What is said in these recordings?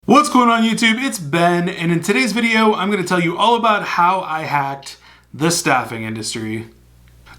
What's going on YouTube? It's Ben, and in today's video, I'm going to tell you all about how I hacked the staffing industry.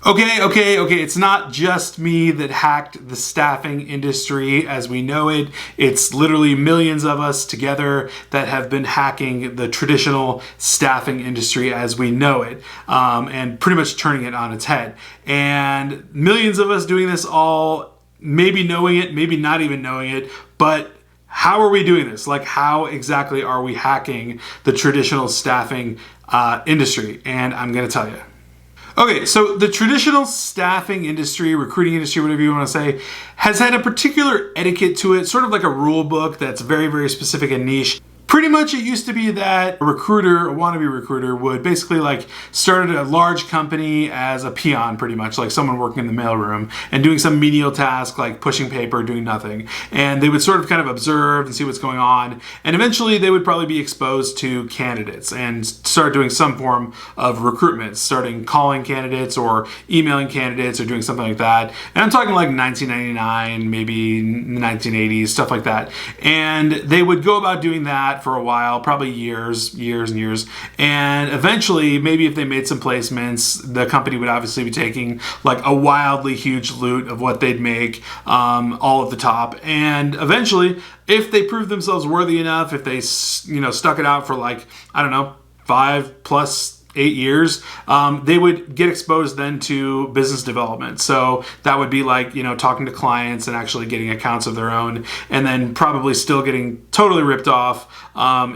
Okay, it's not just me that hacked the staffing industry as we know it. It's literally millions of us together that have been hacking the traditional staffing industry as we know it, and pretty much turning it on its head. And millions of us doing this all, maybe knowing it, maybe not even knowing it, but how are we doing this? Like, how exactly are we hacking the traditional staffing industry? And I'm going to tell you. Okay, so the traditional staffing industry, recruiting industry, whatever you want to say, has had a particular etiquette to it, sort of like a rule book that's very, very specific and niche. Pretty much it used to be that a recruiter, a wannabe recruiter, would basically like start at a large company as a peon, pretty much, like someone working in the mailroom and doing some menial task like pushing paper, doing nothing. And they would sort of kind of observe and see what's going on. And eventually they would probably be exposed to candidates and start doing some form of recruitment, starting calling candidates or emailing candidates or doing something like that. And I'm talking like 1999, maybe 1980s, stuff like that. And they would go about doing that for a while, probably years and years. And eventually, maybe if they made some placements, the company would obviously be taking like a wildly huge loot of what they'd make, all at the top. And eventually, if they proved themselves worthy enough, if they, stuck it out for like, I don't know, 5+ 8 years, they would get exposed then to business development. So that would be like, talking to clients and actually getting accounts of their own, and then probably still getting totally ripped off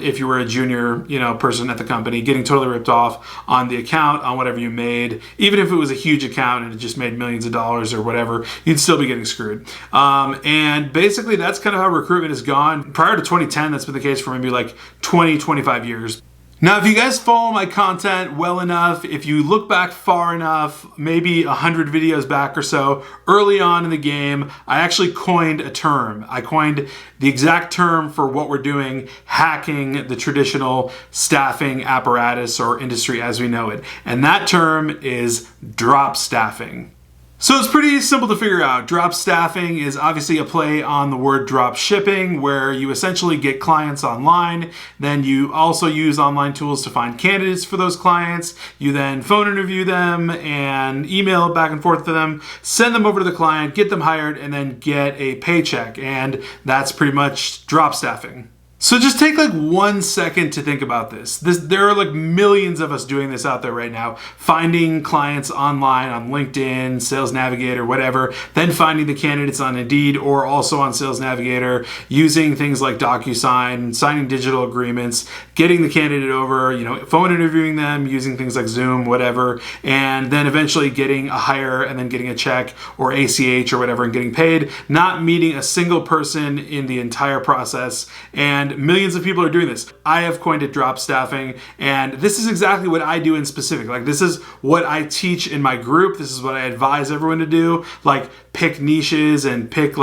if you were a junior, person at the company, getting totally ripped off on the account, on whatever you made. Even if it was a huge account and it just made millions of dollars or whatever, you'd still be getting screwed. And basically that's kind of how recruitment has gone. Prior to 2010, that's been the case for maybe like 20-25 years. Now, if you guys follow my content well enough, if you look back far enough, maybe 100 videos back or so, early on in the game, I actually coined a term. I coined the exact term for what we're doing, hacking the traditional staffing apparatus or industry as we know it. And that term is drop staffing. So it's pretty simple to figure out. Drop staffing is obviously a play on the word drop shipping, where you essentially get clients online. Then you also use online tools to find candidates for those clients. You then phone interview them and email back and forth to them, send them over to the client, get them hired, and then get a paycheck. And that's pretty much drop staffing. So just take like 1 second to think about this. There are like millions of us doing this out there right now, finding clients online on LinkedIn, Sales Navigator, whatever, then finding the candidates on Indeed or also on Sales Navigator, using things like DocuSign, signing digital agreements, getting the candidate over, phone interviewing them, using things like Zoom, whatever, and then eventually getting a hire and then getting a check or ACH or whatever and getting paid, not meeting a single person in the entire process. And millions of people are doing this. I have coined it drop staffing, and this is exactly what I do in specific. Like, this is what I teach in my group. This is what I advise everyone to do. Like, pick niches and pick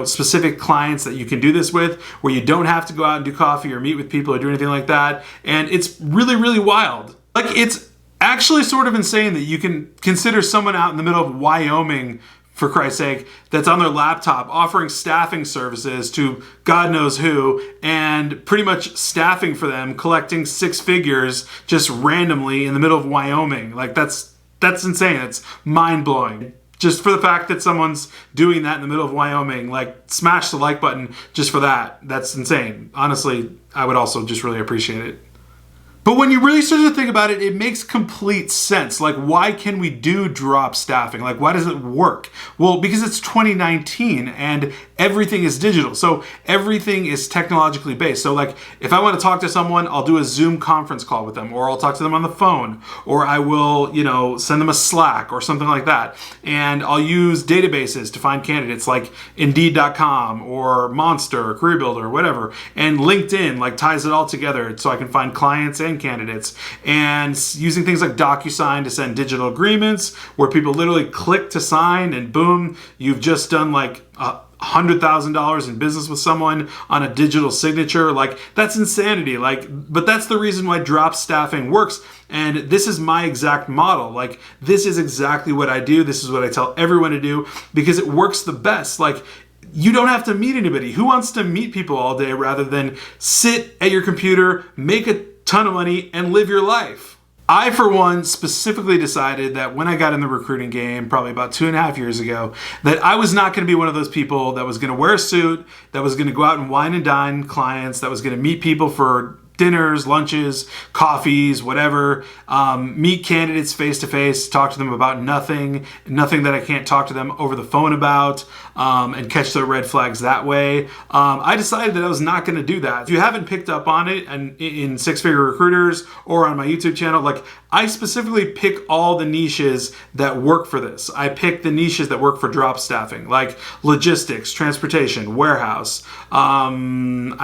specific clients that you can do this with, where you don't have to go out and do coffee or meet with people or do anything like that. And it's really, really wild. Like, it's actually sort of insane that you can consider someone out in the middle of Wyoming, for Christ's sake, that's on their laptop offering staffing services to God knows who, and pretty much staffing for them, collecting 6 figures just randomly in the middle of Wyoming. Like, that's insane. It's mind-blowing. Just for the fact that someone's doing that in the middle of Wyoming, like, smash the like button just for that. That's insane. Honestly, I would also just really appreciate it. But when you really start to think about it, it makes complete sense. Like, why can we do drop staffing? Like, why does it work? Well, because it's 2019 and everything is digital. So everything is technologically based. So like, if I want to talk to someone, I'll do a Zoom conference call with them, or I'll talk to them on the phone, or I will, send them a Slack or something like that. And I'll use databases to find candidates like Indeed.com or Monster or CareerBuilder or whatever. And LinkedIn like ties it all together so I can find clients and candidates, and using things like DocuSign to send digital agreements where people literally click to sign and boom, you've just done like $100,000 in business with someone on a digital signature. Like, that's insanity. But that's the reason why drop staffing works. And this is my exact model. Like, this is exactly what I do. This is what I tell everyone to do because it works the best. Like, you don't have to meet anybody. Who wants to meet people all day rather than sit at your computer, make a ton of money, and live your life? I, for one, specifically decided that when I got in the recruiting game, probably about 2.5 years ago, that I was not going to be one of those people that was going to wear a suit, that was going to go out and wine and dine clients, that was going to meet people for dinners, lunches, coffees, whatever, meet candidates face to face, talk to them about nothing that I can't talk to them over the phone about, and catch their red flags that way. I decided that I was not going to do that. If you haven't picked up on it, and in Six Figure Recruiters or on my YouTube channel, like, I specifically pick all the niches that work for this. I pick the niches that work for drop staffing, like logistics, transportation, warehouse, admins,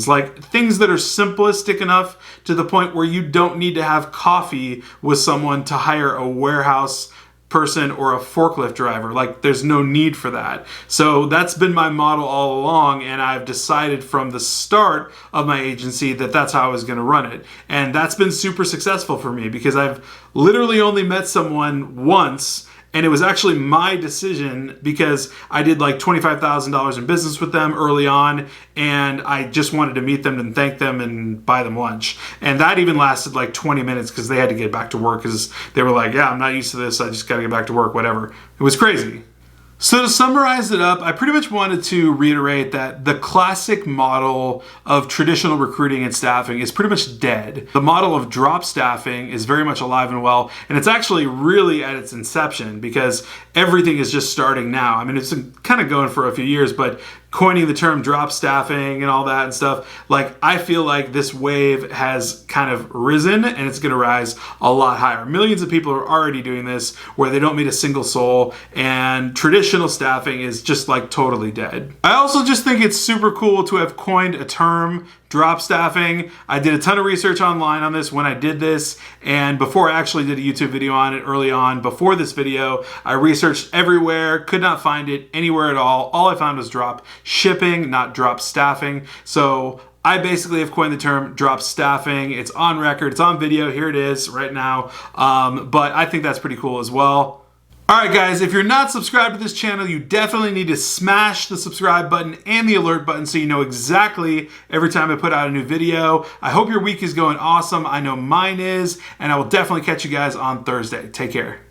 like things that are simplistic enough to the point where you don't need to have coffee with someone to hire a warehouse person or a forklift driver. Like, there's no need for that. So that's been my model all along, and I've decided from the start of my agency that that's how I was going to run it. And that's been super successful for me because I've literally only met someone once, and it was actually my decision because I did like $25,000 in business with them early on, and I just wanted to meet them and thank them and buy them lunch. And that even lasted like 20 minutes because they had to get back to work because they were like, yeah, I'm not used to this. I just got to get back to work, whatever. It was crazy. So to summarize it up, I pretty much wanted to reiterate that the classic model of traditional recruiting and staffing is pretty much dead. The model of drop staffing is very much alive and well, and it's actually really at its inception because everything is just starting now. I mean, it's been kind of going for a few years, but coining the term drop staffing and all that and stuff, like, I feel like this wave has kind of risen and it's going to rise a lot higher. Millions of people are already doing this where they don't meet a single soul, and traditional staffing is just like totally dead. I also just think it's super cool to have coined a term, drop staffing. I did a ton of research online on this when I did this, and before I actually did a YouTube video on it early on, before this video, I researched everywhere, could not find it anywhere at all. All I found was drop shipping, not drop staffing. So I basically have coined the term drop staffing. It's on record, it's on video, here it is right now. But I think that's pretty cool as well. Alright guys, if you're not subscribed to this channel, you definitely need to smash the subscribe button and the alert button so you know exactly every time I put out a new video. I hope your week is going awesome. I know mine is, and I will definitely catch you guys on Thursday. Take care.